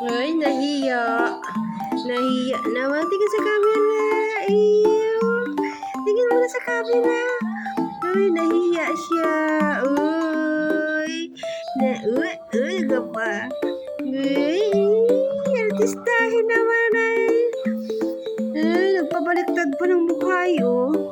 Ay, nahiya. Nahiya naman. Tingin sa camera. Ew. Tingin muna sa camera. Uy, nahiya siya. Uy. Uy, ka pa. Uy, artistahin naman ay. Ay, nagpabaliktad pa ng mukha, oh.